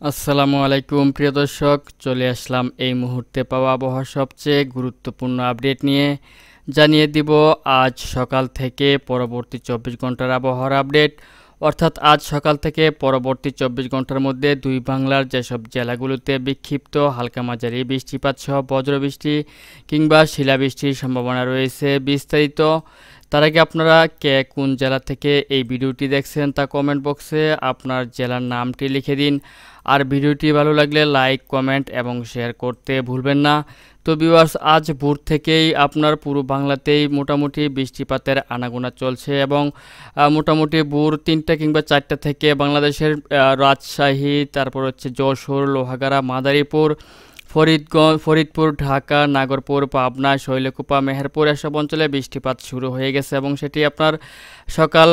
আসসালামু আলাইকুম প্রিয় দর্শক, চলে আসলাম এই মুহূর্তে পাওয়া আবহাওয়ার সবচেয়ে গুরুত্বপূর্ণ আপডেট নিয়ে। জানিয়ে দিব আজ সকাল থেকে পরবর্তী 24 ঘন্টার আবহাওয়ার আপডেট। অর্থাৎ আজ সকাল থেকে পরবর্তী 24 ঘন্টার মধ্যে দুই বাংলার যেসব জেলাগুলোতে বিক্ষিপ্ত হালকা মাঝারি বৃষ্টিপাত সহ বজ্রবৃষ্টি কিংবা শিলাবৃষ্টির সম্ভাবনা রয়েছে, বিস্তারিত তার আগে আপনারা কে কোন জেলা থেকে এই ভিডিওটি দেখছেন তা কমেন্ট বক্সে আপনার জেলার নামটি লিখে দিন। আর ভিডিওটি ভালো লাগলে লাইক, কমেন্ট এবং শেয়ার করতে ভুলবেন না। তো ভিউয়ার্স, আজ ভোর থেকেই আপনার পুরো বাংলাতেই মোটামুটি বৃষ্টিপাতের আনাগোনা চলছে এবং মোটামুটি ভোর 3টা কিংবা 4টা থেকে বাংলাদেশের রাজশাহী, তারপর হচ্ছে যশোর, লোহাগাড়া, মাদারীপুর, ফরিদপুর, ঢাকা, নাগরপুর, পাবনা, শৈলকুপা, মেহেরপুর এসব অঞ্চলে বৃষ্টিপাত শুরু হয়ে গেছে এবং সেটি আপনার সকাল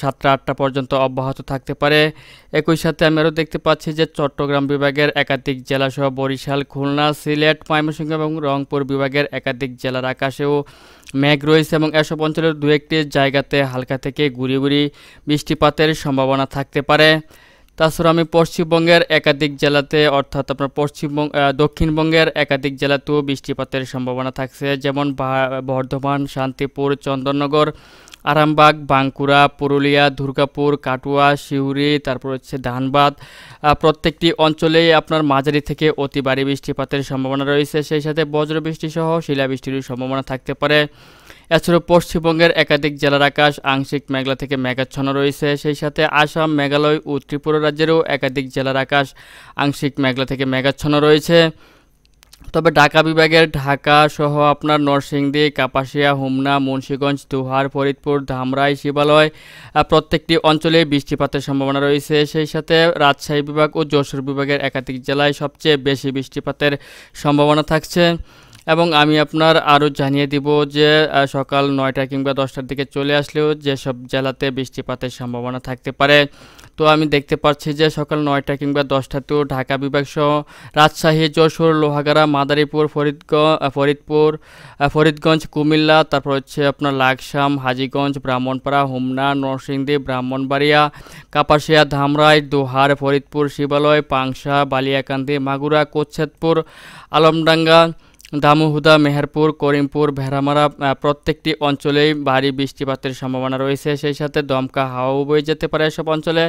7টা-8টা পর্যন্ত অব্যাহত থাকতে পারে। একই সাথে আমি আরও দেখতে পাচ্ছি যে চট্টগ্রাম বিভাগের একাধিক জেলাসহ বরিশাল, খুলনা, সিলেট, ময়মনসিংহ এবং রংপুর বিভাগের একাধিক জেলার আকাশেও মেঘ রয়েছে এবং এসব অঞ্চলের দু একটি জায়গাতে হালকা থেকে গুঁড়ি গুঁড়ি বৃষ্টিপাতের সম্ভাবনা থাকতে পারে। তাছাড়া আমি পশ্চিমবঙ্গের একাধিক জেলাতে, অর্থাৎ আপনার দক্ষিণবঙ্গের একাধিক জেলাতেও বৃষ্টিপাতের সম্ভাবনা থাকছে, যেমন বর্ধমান, শান্তিপুর, চন্দননগর, আরামবাগ, বাঁকুড়া, পুরুলিয়া, দুর্গাপুর, কাটুয়া, সিউড়ি, তারপর হচ্ছে ধানবাদ, প্রত্যেকটি অঞ্চলেই আপনার মাঝারি থেকে অতি ভারী বৃষ্টিপাতের সম্ভাবনা রয়েছে। সেই সাথে বজ্রবৃষ্টি সহ শিলাবৃষ্টির সম্ভাবনা থাকতে পারে। এছাড়াও পশ্চিমবঙ্গের একাধিক জেলার আকাশ আংশিক মেঘলা থেকে মেঘাচ্ছন্ন রয়েছে। সেই সাথে আসাম, মেঘালয় ও ত্রিপুরা রাজ্যেরও একাধিক জেলার আকাশ আংশিক মেঘলা থেকে মেঘাচ্ছন্ন রয়েছে। তবে ঢাকা বিভাগের ঢাকা সহ আপনার নরসিংদী, কাপাসিয়া, হোমনা, মুন্সিগঞ্জ, দোহার, ফরিদপুর, ধামরাই, শিবালয় প্রত্যেকটি অঞ্চলে বৃষ্টিপাতের সম্ভাবনা রয়েছে। সেই সাথে রাজশাহী বিভাগ ও যশোর বিভাগের একাধিক জেলায় সবচেয়ে বেশি বৃষ্টিপাতের সম্ভাবনা থাকছে। এবং আমি আপনার আরও জানিয়ে দিব যে সকাল 9টা কিংবা 10টার দিকে চলে আসলেও যেসব জেলাতে বৃষ্টিপাতের সম্ভাবনা থাকতে পারে। তো আমি দেখতে পাচ্ছি যে সকাল 9টা কিংবা 10টাতেও ঢাকা বিভাগ সহ রাজশাহী, যশোর, লোহাগাড়া, মাদারীপুর, ফরিদগঞ্জ, কুমিল্লা, তারপর হচ্ছে আপনার লাকসাম, হাজীগঞ্জ, ব্রাহ্মণপাড়া, হোমনা, নরসিংদী, ব্রাহ্মণবাড়িয়া, কাপাসিয়া, ধামরাই, দোহার, ফরিদপুর, শিবালয়, পাংশা, বালিয়াকান্দি, মাগুরা, কোচ্ছেদপুর, আলমডাঙ্গা, দামুহুদা, মেহেরপুর, করিমপুর, ভেড়ামারা প্রত্যেকটি অঞ্চলেই ভারী বৃষ্টিপাতের সম্ভাবনা রয়েছে। সেই সাথে দমকা হাওয়াও বয়ে যেতে পারে এসব অঞ্চলে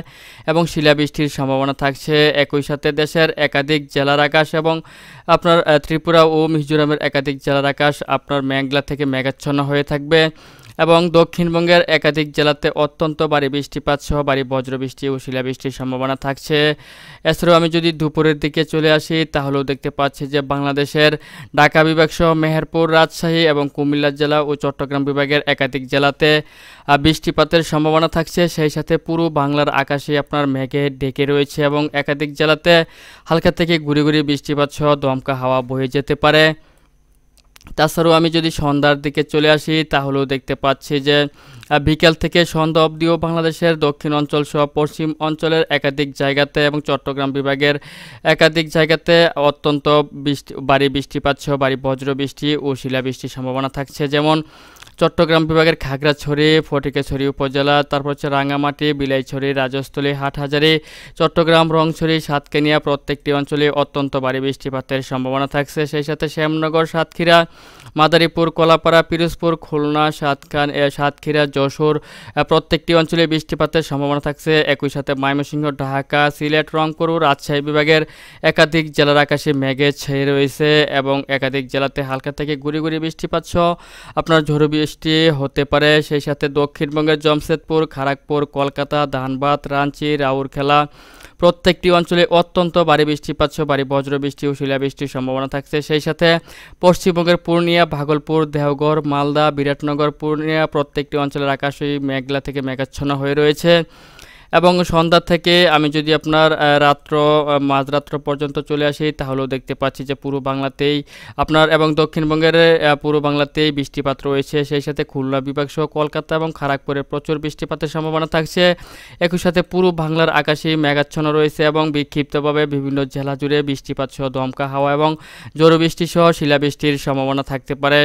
এবং শিলাবৃষ্টির সম্ভাবনা থাকছে। একই সাথে দেশের একাধিক জেলার আকাশ এবং আপনার ত্রিপুরা ও মিজোরামের একাধিক জেলার আকাশ আপনার মেঘলা থেকে মেঘাচ্ছন্ন হয়ে থাকবে এবং দক্ষিণবঙ্গের একাধিক জেলাতে অত্যন্ত ভারী বৃষ্টিপাত সহ ভারী বজ্রবৃষ্টি ও শিলাবৃষ্টির সম্ভাবনা থাকছে। এছাড়াও আমি যদি দুপুরের দিকে চলে আসি তাহলেও দেখতে পাচ্ছি যে বাংলাদেশের ঢাকা বিভাগ সহ মেহেরপুর, রাজশাহী এবং কুমিল্লা জেলা ও চট্টগ্রাম বিভাগের একাধিক জেলাতে বৃষ্টিপাতের সম্ভাবনা থাকছে। সেই সাথে পুরো বাংলার আকাশে আপনার মেঘে ঢেকে রয়েছে এবং একাধিক জেলাতে হালকা থেকে গুঁড়ি গুঁড়ি বৃষ্টিপাত সহ দমকা হাওয়া বয়ে যেতে পারে। তাছাড়াও আমি যদি সন্ধ্যার দিকে চলে আসি তাহলেও দেখতে পাচ্ছি যে বিকেল থেকে সন্ধ্যা অবধিও বাংলাদেশের দক্ষিণ অঞ্চল সহ পশ্চিম অঞ্চলের একাধিক জায়গাতে এবং চট্টগ্রাম বিভাগের একাধিক জায়গাতে অত্যন্ত ভারী বৃষ্টিপাত সহ ভারী বজ্রবৃষ্টি ও শিলাবৃষ্টির সম্ভাবনা থাকছে, যেমন চট্টগ্রাম বিভাগের খাগড়াছড়ি, ফটিকছড়ি উপজেলা, তারপর হচ্ছে রাঙামাটি, বিলাইছড়ি, রাজস্থলী, হাটহাজারী, চট্টগ্রাম, রংছড়ি, সাতকানিয়া প্রত্যেকটি অঞ্চলে অত্যন্ত ভারী বৃষ্টিপাতের সম্ভাবনা থাকছে। সেই সাথে শ্যামনগর, সাতক্ষীরা, মাদারীপুর, কলাপাড়া, পিরোজপুর, খুলনা, সাতক্ষীরা, যশোর প্রত্যেকটি অঞ্চলে বৃষ্টিপাতের সম্ভাবনা থাকছে। একই সাথে ময়মনসিংহ, ঢাকা, সিলেট, রংপুর ও রাজশাহী বিভাগের একাধিক জেলার আকাশে মেঘে ছেয়ে রয়েছে এবং একাধিক জেলাতে হালকা থেকে গুঁড়ি গুঁড়ি বৃষ্টিপাত সহ আপনার ঝড়ো বৃষ্টি হতে পারে। সেই সাথে দক্ষিণবঙ্গের জামশেদপুর, খড়গপুর, কলকাতা, ধানবাদ, রাঁচি, রাউরকেলা প্রত্যেকটি অঞ্চলে অত্যন্ত ভারী বৃষ্টিপাত সহ ভারী বজ্রবৃষ্টি ও শিলাবৃষ্টির সম্ভাবনা থাকছে। সেই সাথে পশ্চিমবঙ্গের পূর্ণিয়া, ভাগলপুর, দেওঘর, মালদা, বিরাটনগর, পূর্ণিয়া প্রত্যেকটি অঞ্চলের আকাশই মেঘলা থেকে মেঘাচ্ছন্ন হয়ে রয়েছে। এবং সন্ধ্যা থেকে আমি যদি আপনার মাঝরাত্র পর্যন্ত চলে আসি তাহলেও দেখতে পাচ্ছি যে পুরো বাংলাতেই আপনার এবং দক্ষিণবঙ্গের পুরো বাংলাতেই বৃষ্টিপাত রয়েছে। সেই সাথে খুলনা বিভাগ সহ কলকাতা এবং খড়গপুরে প্রচুর বৃষ্টিপাতের সম্ভাবনা থাকছে। একই সাথে পুরো বাংলার আকাশে মেঘাচ্ছন্ন রয়েছে এবং বিক্ষিপ্তভাবে বিভিন্ন জেলা জুড়ে বৃষ্টিপাত সহ দমকা হাওয়া এবং ঝড়ো বৃষ্টি সহ শিলাবৃষ্টির সম্ভাবনা থাকতে পারে।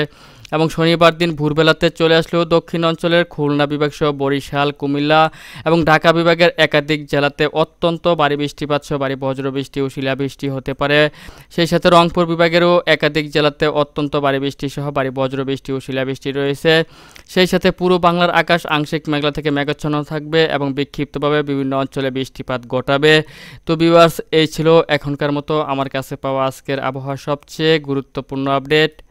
এবং শনিবার দিন ভোরবেলাতে চলে আসলেও দক্ষিণ অঞ্চলের খুলনা বিভাগ সহ বরিশাল, কুমিল্লা এবং ঢাকা বিভাগ বিভাগের একাধিক জেলাতে অত্যন্ত ভারী বৃষ্টিপাত সহ ভারী বজ্রবৃষ্টি ও শিলাবৃষ্টি হতে পারে। সেই সাথে রংপুর বিভাগেরও একাধিক জেলাতে অত্যন্ত ভারী বৃষ্টি সহ ভারী বজ্রবৃষ্টি ও শিলাবৃষ্টি রয়েছে। সেই সাথে পুরো বাংলার আকাশ আংশিক মেঘলা থেকে মেঘাচ্ছন্ন থাকবে এবং বিক্ষিপ্তভাবে বিভিন্ন অঞ্চলে বৃষ্টিপাত ঘটাবে। তো ভিউয়ার্স, এই ছিল এখনকার মতো আমার কাছে পাওয়া আজকের আবহাওয়ার সবচেয়ে গুরুত্বপূর্ণ আপডেট।